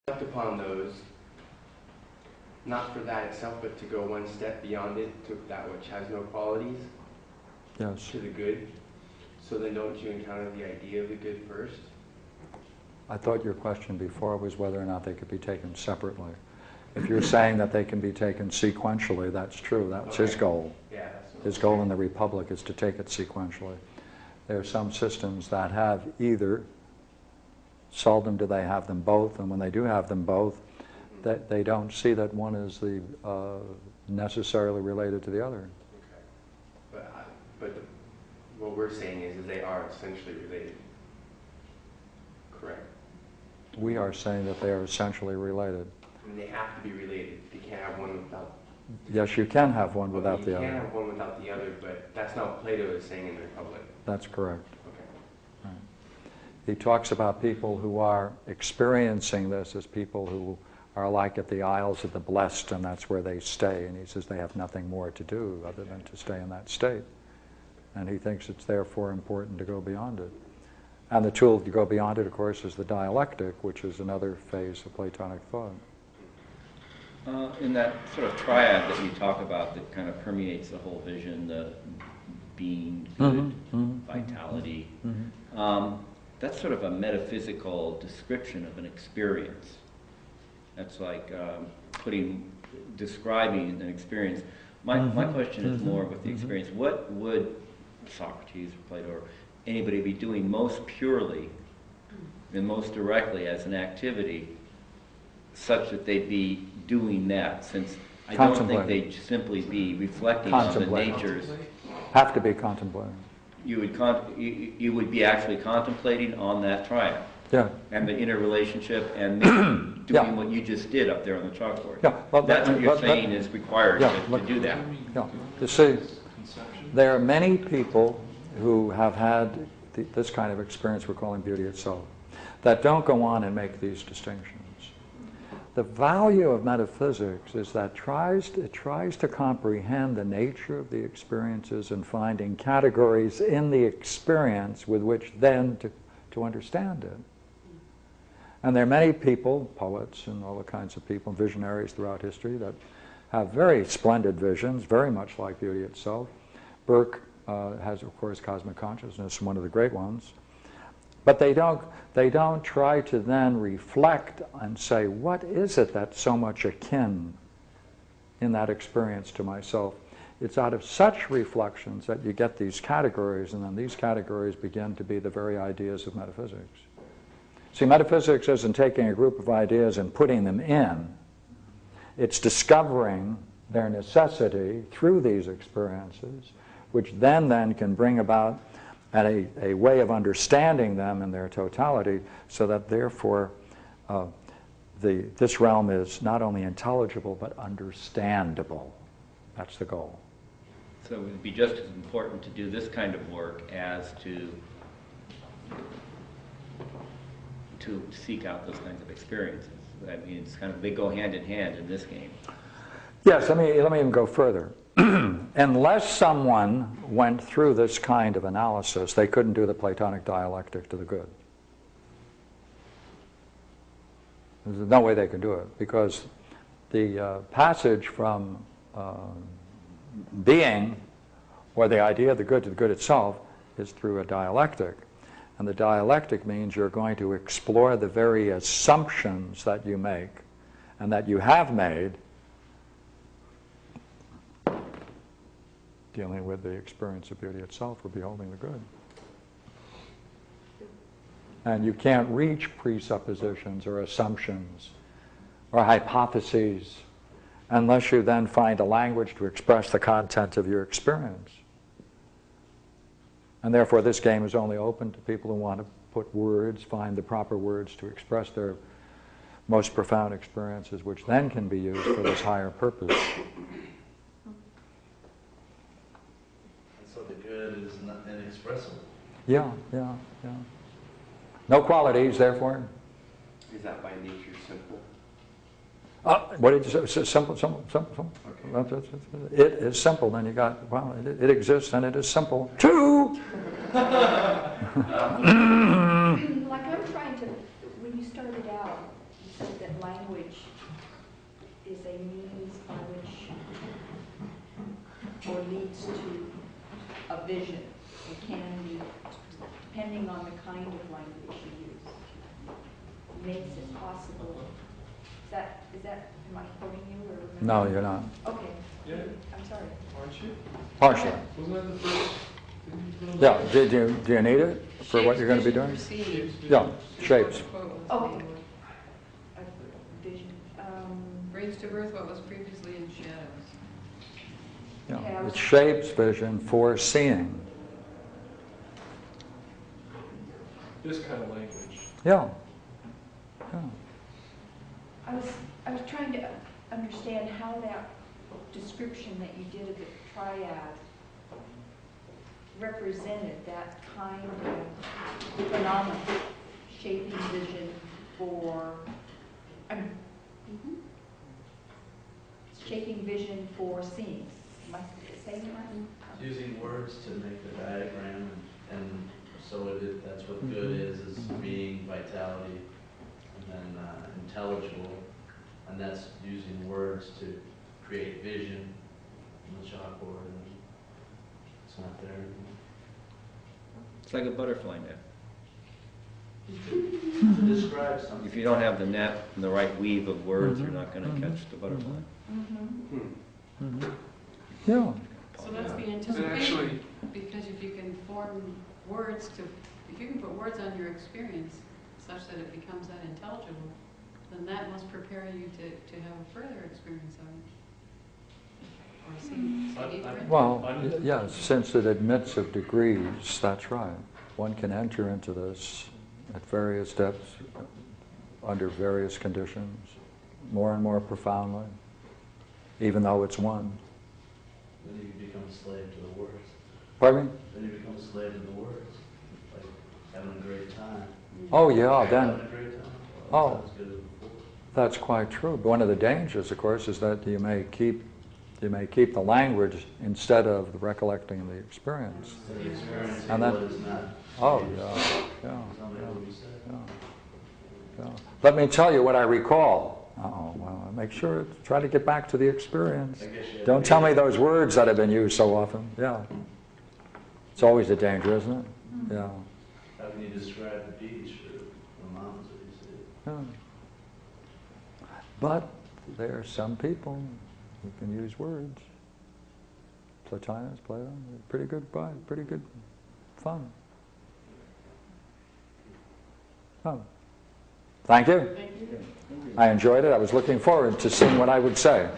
reflect upon those, not for that itself, but to go one step beyond it, to that which has no qualities, Yes. to the good. So then don't you encounter the idea of the good first? I thought your question before was whether or not they could be taken separately. If you're saying that they can be taken sequentially, that's true. That's his goal. Yeah, that's what His goal in the Republic is to take it sequentially. There are some systems that have either, seldom do they have them both, and when they do have them both, that they don't see that one is necessarily related to the other. Okay. What we're saying is they are essentially related. Correct? We are saying that they are essentially related. I mean, they have to be related. You can't have one without. Yes, you can have one without the other. You can't have one without the other, but that's not what Plato is saying in the Republic. That's correct. Okay. Right. He talks about people who are experiencing this as people who are like at the Isles of the Blessed, and that's where they stay. And he says they have nothing more to do other than to stay in that state. And he thinks it's therefore important to go beyond it. And the tool to go beyond it, of course, is the dialectic, which is another phase of Platonic thought. In that sort of triad that you talk about that kind of permeates the whole vision, the being, good, vitality, that's sort of a metaphysical description of an experience. That's like describing an experience. My question is more with the experience. What would Socrates or Plato or anybody be doing most purely and most directly as an activity such that they'd be doing that, since I don't think they'd simply be reflecting on the natures. Have to be contemplating. You would be actually contemplating on that triad. Yeah. And the interrelationship and maybe doing what you just did up there on the chalkboard. Yeah. Well, that's what you're saying is required to do that. Yeah. You see, there are many people who have had this kind of experience we're calling beauty itself that don't go on and make these distinctions. The value of metaphysics is that it tries to comprehend the nature of the experiences and finding categories in the experience with which then to understand it. And there are many people, poets and all the kinds of people, visionaries throughout history that have very splendid visions, very much like beauty itself. Burke has, of course, cosmic consciousness, one of the great ones. But they don't try to then reflect and say, what is it that's so much akin in that experience to myself? It's out of such reflections that you get these categories, and then these categories begin to be the very ideas of metaphysics. See, metaphysics isn't taking a group of ideas and putting them in. It's discovering their necessity through these experiences, which then can bring about a way of understanding them in their totality, so that therefore this realm is not only intelligible but understandable. That's the goal. So it would be just as important to do this kind of work as to seek out those kinds of experiences. I mean, it's kind of, they go hand in hand in this game. Yes, let me even go further. Unless someone went through this kind of analysis, they couldn't do the Platonic dialectic to the good. There's no way they could do it, because the passage from being, or the idea of the good, to the good itself is through a dialectic. And the dialectic means you're going to explore the very assumptions that you make and that you have made dealing with the experience of beauty itself, or beholding the good. And you can't reach presuppositions or assumptions or hypotheses unless you then find a language to express the content of your experience. And therefore this game is only open to people who want to put words, find the proper words to express their most profound experiences, which then can be used for this higher purpose. So the good is not inexpressible. Yeah. No qualities, therefore. Is that by nature simple? What did you say? Simple. Okay. It is simple. Then you got, well, it exists and it is simple. Two. Like I'm trying to, when you started out, you said that language is a means by which, or leads to a vision. It can be, depending on the kind of language you use, makes it possible. Is that, am I quoting you or? No, you're not. Okay. Yeah. I'm sorry. Aren't you? Partially. Wasn't that the first? Didn't you put Yeah, do you need it for what you're going to be doing? Yeah, shapes. Okay. A vision. Brings to birth what was previously in shadows. Yeah, it shapes vision for seeing. This kind of language. Yeah. Yeah. I was trying to understand how that description that you did of the triad represented that kind of phenomenon, shaping vision for, shaping vision for seeing. Am I saying that right? Using words to make the diagram, and so that's what good is being, vitality, and then intelligible, and that's using words to create vision on the chalkboard, and it's not there anymore. It's like a butterfly net. To describe something. If you don't have the net and the right weave of words, you're not going to catch the butterfly. Yeah. So that's the And anticipation, actually, because if you can form words to, if you can put words on your experience such that it becomes that intelligible, then that must prepare you to have a further experience of it. Or see deeper into it. Well, yes, since it admits of degrees, that's right. One can enter into this at various depths, under various conditions, more and more profoundly, even though it's one. Then you become a slave to the words. Pardon me? Then you become a slave to the words. Like having a great time. Oh, yeah, Having then, a great time. Oh. Not as good as before. that's quite true. But one of the dangers, of course, is that you may keep the language instead of recollecting the experience. So the experience And of that- what is not. Oh, yeah, yeah. Somebody will be said. Yeah. Let me tell you what I recall. Oh, well, make sure, try to get back to the experience. I guess you have Don't to tell be- me those words that have been used so often. Yeah. It's always a danger, isn't it? Yeah. How can you describe the beach or the mountains that you see? Yeah. But there are some people who can use words. Plotinus, Plato, pretty good fun. Oh. Thank you. I enjoyed it. I was looking forward to seeing what I would say.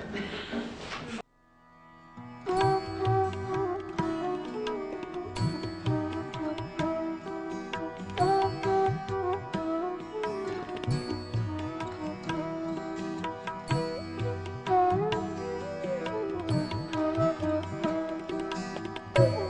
Thank you.